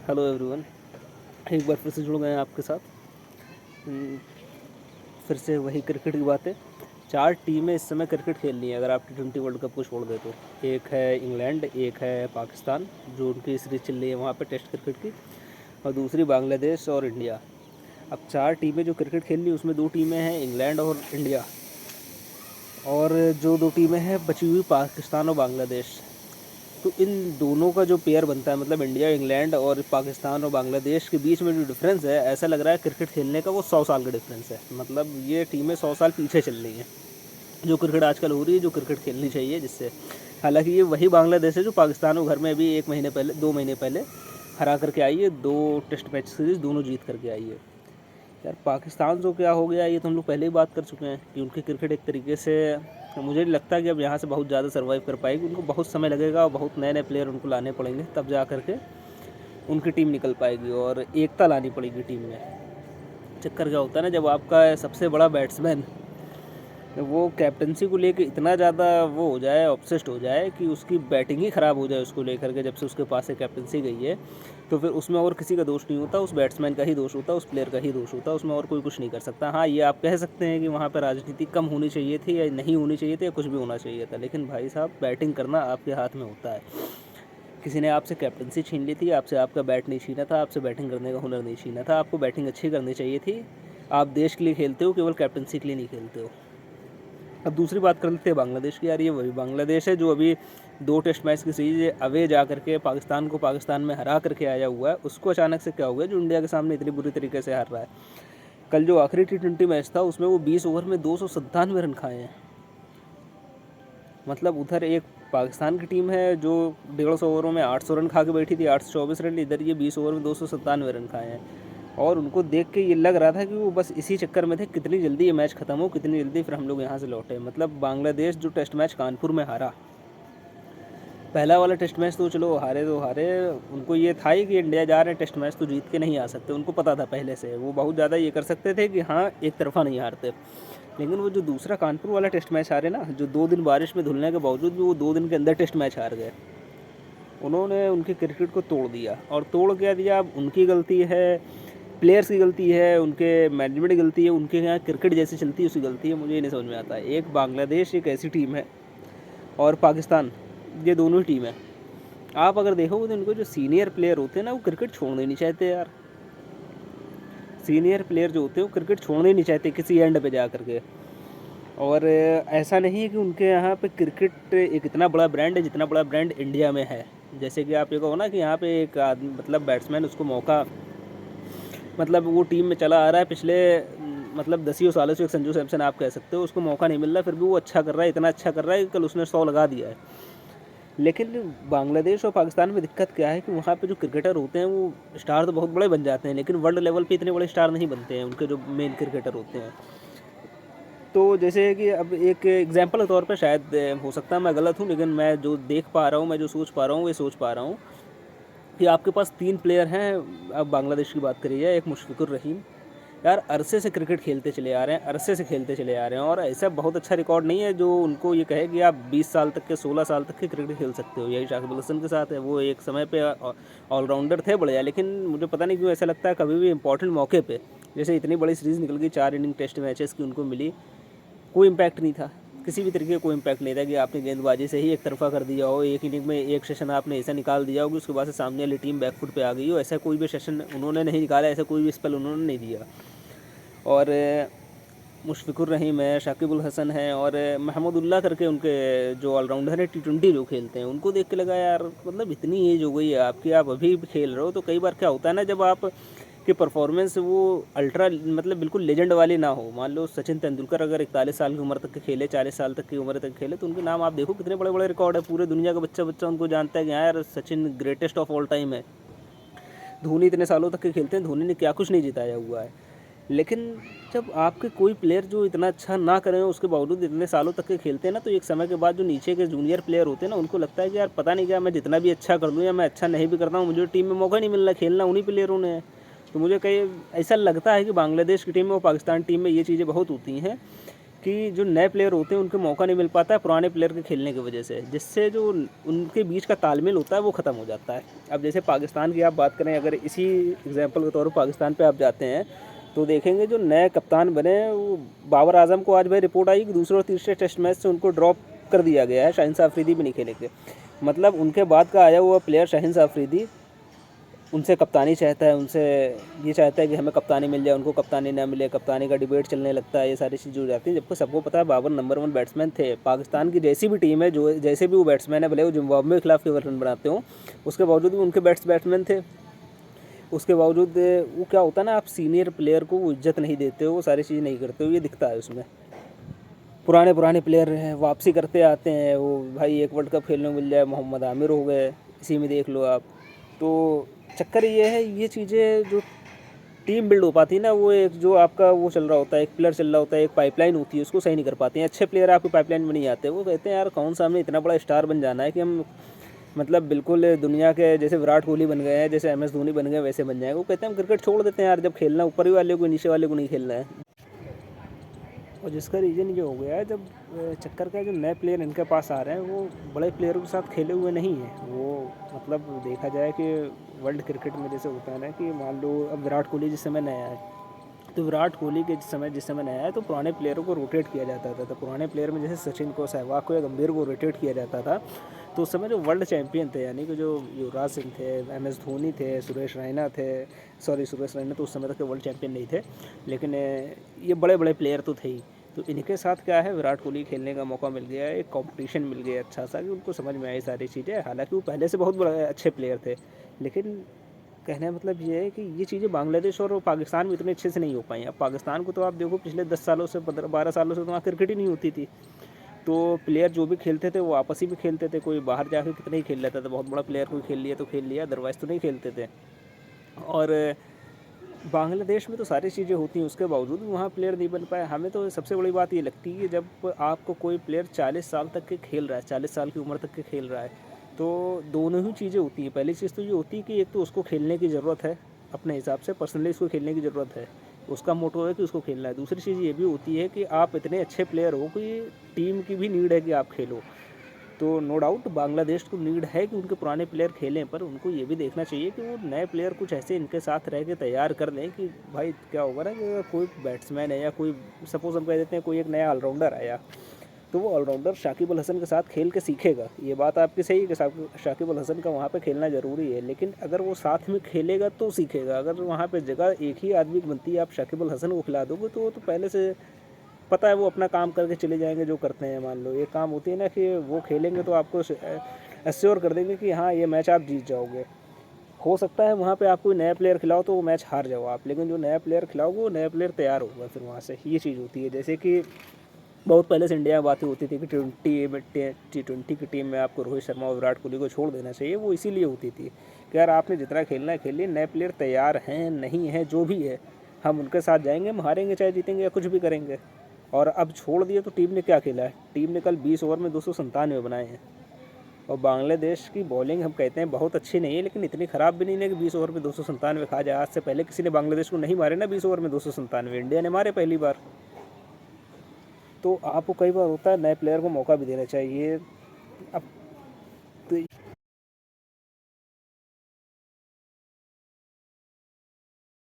Hello everyone. एक बार फिर से जुड़ गए हैं आपके साथ। फिर से वही क्रिकेट की बातें। 4 टीमें इस समय क्रिकेट खेल रही हैं अगर आप T20 वर्ल्ड कप को छोड़ दें तो। एक है इंग्लैंड, एक है पाकिस्तान जो उनकी सीरीज चल रही है वहाँ पे टेस्ट क्रिकेट की, और दूसरी बांग्लादेश और इंडिया। अब 4 टीमें जो क्रिकेट खेल रही हैं उसमें 2 टीमें हैं इंग्लैंड और इंडिया, और जो 2 टीमें हैं बची हुई पाकिस्तान और बांग्लादेश। तो इन दोनों का जो पेयर बनता है, मतलब इंडिया, इंग्लैंड और पाकिस्तान और बांग्लादेश के बीच में जो डिफरेंस है, ऐसा लग रहा है क्रिकेट खेलने का वो 100 साल का डिफरेंस है। मतलब ये टीमें 100 साल पीछे चल रही हैं जो क्रिकेट आजकल हो रही है, जो क्रिकेट खेलनी चाहिए जिससे। हालांकि ये वही बांग्लादेश है जो पाकिस्तान को घर में अभी 1 महीने पहले 2 महीने पहले हरा करके आई है। 2 टेस्ट मैच सीरीज दोनों जीत करके आई है। यार पाकिस्तान तो क्या हो गया, ये तो हम लोग पहले ही बात कर चुके हैं कि उनकी क्रिकेट एक तरीके से, मुझे नहीं लगता कि अब यहाँ से बहुत ज़्यादा सर्वाइव कर पाएगी। उनको बहुत समय लगेगा और बहुत नए नए प्लेयर उनको लाने पड़ेंगे, तब जा कर के उनकी टीम निकल पाएगी और एकता लानी पड़ेगी टीम में। चक्कर क्या होता है ना, जब आपका सबसे बड़ा बैट्समैन वो कैप्टनसी को लेके इतना ज़्यादा वो हो जाए, ऑब्सेस्ड हो जाए कि उसकी बैटिंग ही ख़राब हो जाए उसको लेकर के, जब से उसके पास से कैप्टनसी गई है, तो फिर उसमें और किसी का दोष नहीं होता, उस बैट्समैन का ही दोष होता, उस प्लेयर का ही दोष होता, उसमें और कोई कुछ नहीं कर सकता। हाँ, ये आप कह सकते हैं कि वहाँ पर राजनीति कम होनी चाहिए थी या नहीं होनी चाहिए थी या कुछ भी होना चाहिए था, लेकिन भाई साहब बैटिंग करना आपके हाथ में होता है। किसी ने आपसे कैप्टनसी छीन ली थी, आपसे आपका बैट नहीं छीना था, आपसे बैटिंग करने का हुनर नहीं छीना था, आपको बैटिंग अच्छी करनी चाहिए थी। आप देश के लिए खेलते हो, केवल कैप्टनसी के लिए नहीं खेलते हो। अब दूसरी बात कर लेते हैं बांग्लादेश की। यार ये वही बांग्लादेश है जो अभी 2 टेस्ट मैच की सीरीज अवे जा करके पाकिस्तान में हरा करके आया हुआ है। उसको अचानक से क्या हो गया जो इंडिया के सामने इतनी बुरी तरीके से हार रहा है। कल जो आखिरी T20 मैच था उसमें वो 20 ओवर में 297 रन खाए हैं। मतलब उधर एक पाकिस्तान की टीम है जो 150 ओवरों में 800 रन खा के बैठी थी, 824 रन। इधर ये 20 ओवर में 297 रन खाए हैं, और उनको देख के ये लग रहा था कि वो बस इसी चक्कर में थे कितनी जल्दी ये मैच ख़त्म हो, कितनी जल्दी फिर हम लोग यहाँ से लौटे। मतलब बांग्लादेश जो टेस्ट मैच कानपुर में हारा, पहला वाला टेस्ट मैच तो चलो हारे तो हारे, उनको ये था ही कि इंडिया जा रहे हैं टेस्ट मैच तो जीत के नहीं आ सकते, उनको पता था पहले से। वो बहुत ज़्यादा ये कर सकते थे कि हाँ एक तरफा नहीं हारते। लेकिन वो जो दूसरा कानपुर वाला टेस्ट मैच हारे ना, जो 2 दिन बारिश में धुलने के बावजूद भी वो 2 दिन के अंदर टेस्ट मैच हार गए, उन्होंने उनके क्रिकेट को तोड़ दिया। और तोड़ क्या दिया, अब उनकी गलती है, प्लेयर्स की गलती है, उनके मैनेजमेंट की गलती है, उनके यहाँ क्रिकेट जैसी चलती है उसकी गलती है, मुझे ये नहीं समझ में आता है। एक बांग्लादेश एक ऐसी टीम है और पाकिस्तान, ये दोनों ही टीम है। आप अगर देखोगे तो इनको जो सीनियर प्लेयर होते हैं ना, वो क्रिकेट छोड़ने नहीं चाहते यार। सीनियर प्लेयर जो होते हैं वो क्रिकेट छोड़ने नहीं चाहते किसी एंड पे जा करके। और ऐसा नहीं है कि उनके यहाँ पे क्रिकेट एक इतना बड़ा ब्रांड है जितना बड़ा ब्रांड इंडिया में है। जैसे कि आप ये कहो ना कि यहाँ पे एक आदमी, मतलब बैट्समैन, उसको मौका, मतलब वो टीम में चला आ रहा है पिछले मतलब 10 सालों से, एक संजू सैमसन आप कह सकते हो, उसको मौका नहीं मिल रहा, फिर भी वो अच्छा कर रहा है, इतना अच्छा कर रहा है कि कल उसने 100 लगा दिया है। लेकिन बांग्लादेश और पाकिस्तान में दिक्कत क्या है कि वहाँ पे जो क्रिकेटर होते हैं वो स्टार तो बहुत बड़े बन जाते हैं, लेकिन वर्ल्ड लेवल पे इतने बड़े स्टार नहीं बनते हैं उनके जो मेन क्रिकेटर होते हैं। तो जैसे कि अब एक एग्जांपल के तौर पे, शायद हो सकता है मैं गलत हूँ, लेकिन मैं जो देख पा रहा हूँ, मैं जो सोच पा रहा हूँ, ये सोच पा रहा हूँ कि आपके पास 3 प्लेयर हैं। अब बांग्लादेश की बात करिए, एक मुशफिकुर रहीम, यार अरसे से क्रिकेट खेलते चले आ रहे हैं, अरसे से खेलते चले आ रहे हैं, और ऐसा बहुत अच्छा रिकॉर्ड नहीं है जो उनको ये कहे कि आप 20 साल तक के, 16 साल तक के क्रिकेट खेल सकते हो। यही शाकिब अल हसन के साथ है, वो एक समय पे ऑलराउंडर थे बढ़िया, लेकिन मुझे पता नहीं क्यों ऐसा लगता है कभी भी इंपॉर्टेंट मौके पे, जैसे इतनी बड़ी सीरीज़ निकल गई, 4 इनिंग टेस्ट मैचेस की उनको मिली, कोई इम्पैक्ट नहीं था, किसी भी तरीके का कोई इम्पैक्ट नहीं था कि आपने गेंदबाजी से ही एक तरफा कर दिया हो, एक इनिंग में एक सेशन आपने ऐसा निकाल दिया हो कि उसके बाद से सामने वाली टीम बैकफुट पे आ गई हो। ऐसा कोई भी सेशन उन्होंने नहीं निकाला, ऐसा कोई भी स्पेल उन्होंने नहीं दिया। और मुशफिकुर रहीम है, शाकिब अल हसन है, और महमूदुल्लाह करके उनके जो ऑलराउंडर है T20 जो खेलते हैं, उनको देख के लगा यार मतलब इतनी एज हो गई है आपकी, आप अभी भी खेल रहे हो। तो कई बार क्या होता है ना, जब आप की परफॉर्मेंस वो अल्ट्रा, मतलब बिल्कुल लेजेंड वाली ना हो, मान लो सचिन तेंदुलकर अगर 41 साल की उम्र तक के खेले, 40 साल तक की उम्र तक खेले, तो उनके नाम आप देखो कितने बड़े बड़े रिकॉर्ड है, पूरे दुनिया का बच्चा बच्चा उनको जानता है कि हाँ यार Sachin greatest of all time है। धोनी इतने सालों तक के खेलते हैं, धोनी ने क्या कुछ नहीं जिताया हुआ है। लेकिन जब आपके कोई प्लेयर जो इतना अच्छा ना करें उसके बावजूद इतने सालों तक के खेलते हैं ना, तो एक समय के बाद जो नीचे के जूनियर प्लेयर होते हैं ना, उनको लगता है कि यार पता नहीं क्या, मैं जितना भी अच्छा कर लूँ या मैं अच्छा नहीं भी करता हूँ, मुझे टीम में मौका नहीं मिल रहा, खेलना उन्हीं प्लेयरों ने है। तो मुझे कई ऐसा लगता है कि बांग्लादेश की टीम में और पाकिस्तान टीम में ये चीज़ें बहुत होती हैं कि जो नए प्लेयर होते हैं उनको मौका नहीं मिल पाता है पुराने प्लेयर के खेलने की वजह से, जिससे जो उनके बीच का तालमेल होता है वो ख़त्म हो जाता है। अब जैसे पाकिस्तान की आप बात करें, अगर इसी एग्जांपल के तौर पर पाकिस्तान पे आप जाते हैं तो देखेंगे जो नए कप्तान बने वो बाबर आजम को आज भाई रिपोर्ट आई कि दूसरे और तीसरे टेस्ट मैच से उनको ड्रॉप कर दिया गया है, शाहीन शाह अफरीदी भी नहीं खेलेंगे। मतलब उनके बाद का आया हुआ प्लेयर शाहीन शाह अफरीदी उनसे कप्तानी चाहता है, उनसे ये चाहता है कि हमें कप्तानी मिल जाए, उनको कप्तानी ना मिले, कप्तानी का डिबेट चलने लगता है, ये सारी चीज़ें हो जाती हैं। जबकि सबको पता है बाबर नंबर 1 बैट्समैन थे। पाकिस्तान की जैसी भी टीम है, जो जैसे भी वो बैट्समैन है, भले वो जिम्बाब्वे के खिलाफ केवल रन बनाते हों, उसके बावजूद भी उनके बैट्समैन थे। उसके बावजूद वो क्या होता है ना, आप सीनियर प्लेयर को वो इज्जत नहीं देते हो, वो सारी चीज़ें नहीं करते हो, ये दिखता है उसमें। पुराने प्लेयर वापसी करते आते हैं, वो भाई एक वर्ल्ड कप खेलने को मिल जाए, मोहम्मद आमिर हो गए, इसी में देख लो आप। तो चक्कर ये है, ये चीज़ें जो टीम बिल्ड हो पाती है ना, वो एक जो आपका वो चल रहा होता है, एक पिलर चल रहा होता है, एक पाइपलाइन होती है, उसको सही नहीं कर पाते हैं। अच्छे प्लेयर आपकी पाइपलाइन में नहीं आते। वो कहते हैं यार कौन सा हमें इतना बड़ा स्टार बन जाना है कि हम मतलब बिल्कुल दुनिया के जैसे विराट कोहली बन गए हैं, जैसे MS धोनी बन गए, वैसे बन जाएंगे। वो कहते हैं हम क्रिकेट छोड़ देते हैं यार, जब खेलना ऊपर ही वाले को, नीचे वाले को नहीं खेलना है। और जिसका रीज़न ये हो गया है, जब चक्कर का जो नए प्लेयर इनके पास आ रहे हैं वो बड़े प्लेयरों के साथ खेले हुए नहीं हैं। वो मतलब देखा जाए कि वर्ल्ड क्रिकेट में जैसे होता है ना कि मान लो अब विराट कोहली जिस समय नया है, तो विराट कोहली के जिस समय नया है तो पुराने प्लेयरों को रोटेट किया जाता था। तो पुराने प्लेयर में जैसे सचिन को, सहवाग को या गंभीर को रोटेट किया जाता था। तो उस समय जो वर्ल्ड चैंपियन थे, यानी कि जो युवराज सिंह थे, MS धोनी थे, सुरेश रैना तो उस समय तक वर्ल्ड चैंपियन नहीं थे, लेकिन ये बड़े बड़े प्लेयर तो थे ही। तो इनके साथ क्या है, विराट कोहली खेलने का मौका मिल गया है, एक कंपटीशन मिल गया अच्छा सा कि उनको समझ में आई सारी चीज़ें। हालांकि वो पहले से बहुत बड़े अच्छे प्लेयर थे, लेकिन कहने का मतलब ये है कि ये चीज़ें बांग्लादेश और पाकिस्तान में इतने अच्छे से नहीं हो पाई। अब पाकिस्तान को तो आप देखो, पिछले 10 सालों से 12 सालों से तो वहाँ क्रिकेट ही नहीं होती थी। तो प्लेयर जो भी खेलते थे वो आपस ही में खेलते थे, कोई बाहर जाके कितना ही खेल लेता था। बहुत बड़ा प्लेयर कोई खेल लिया तो खेल लिया, अदरवाइज़ तो नहीं खेलते थे। और बांग्लादेश में तो सारी चीज़ें होती हैं, उसके बावजूद भी वहाँ प्लेयर नहीं बन पाए। हमें तो सबसे बड़ी बात ये लगती है कि जब आपको कोई प्लेयर 40 साल तक के खेल रहा है, 40 साल की उम्र तक के खेल रहा है, तो दोनों ही चीज़ें होती हैं। पहली चीज़ तो ये होती है कि एक तो उसको खेलने की ज़रूरत है, अपने हिसाब से पर्सनली उसको खेलने की ज़रूरत है, उसका मोटो है कि उसको खेलना है। दूसरी चीज़ ये भी होती है कि आप इतने अच्छे प्लेयर हो कि टीम की भी नीड है कि आप खेलो। तो नो डाउट बांग्लादेश को नीड है कि उनके पुराने प्लेयर खेलें, पर उनको ये भी देखना चाहिए कि वो नए प्लेयर कुछ ऐसे इनके साथ रह के तैयार कर दें कि भाई क्या होगा ना कि कोई बैट्समैन है या कोई सपोज हम कह देते हैं कोई एक नया ऑलराउंडर आया, तो वो ऑलराउंडर शाकिब अल हसन के साथ खेल के सीखेगा। ये बात आपकी सही है कि शाकिब अल हसन का वहाँ पे खेलना ज़रूरी है, लेकिन अगर वो साथ में खेलेगा तो सीखेगा। अगर वहाँ पे जगह एक ही आदमी की बनती है, आप शाकिब अल हसन को खिला दोगे तो वो तो पहले से पता है वो अपना काम करके चले जाएंगे जो करते हैं। मान लो ये काम होती है ना कि वो खेलेंगे तो आपको एश्योर कर देंगे कि हाँ ये मैच आप जीत जाओगे। हो सकता है वहाँ पे आप कोई नया प्लेयर खिलाओ तो वो मैच हार जाओ आप, लेकिन जो नया प्लेयर खिलाओगे वो नया प्लेयर तैयार होगा फिर वहाँ से। ये चीज़ होती है। जैसे कि बहुत पहले से इंडिया में बातें होती थी कि T20 की टीम में आपको रोहित शर्मा और विराट कोहली को छोड़ देना चाहिए। वो इसीलिए होती थी कि यार आपने जितना खेलना है खेलिए, नए प्लेयर तैयार हैं नहीं हैं जो भी है, हम उनके साथ जाएंगे, हम हारेंगे चाहे जीतेंगे या कुछ भी करेंगे। और अब छोड़ दिए तो टीम ने क्या खेला है, टीम ने कल 20 ओवर में 297 बनाए हैं। और बांग्लादेश की बॉलिंग हम कहते हैं बहुत अच्छी नहीं है, लेकिन इतनी ख़राब भी नहीं है कि 20 ओवर में 297 खा जाए। आज से पहले किसी ने बांग्लादेश को नहीं मारे ना 20 ओवर में 297, इंडिया ने मारे पहली बार। तो आपको कई बार होता है नए प्लेयर को मौका भी देना चाहिए। अब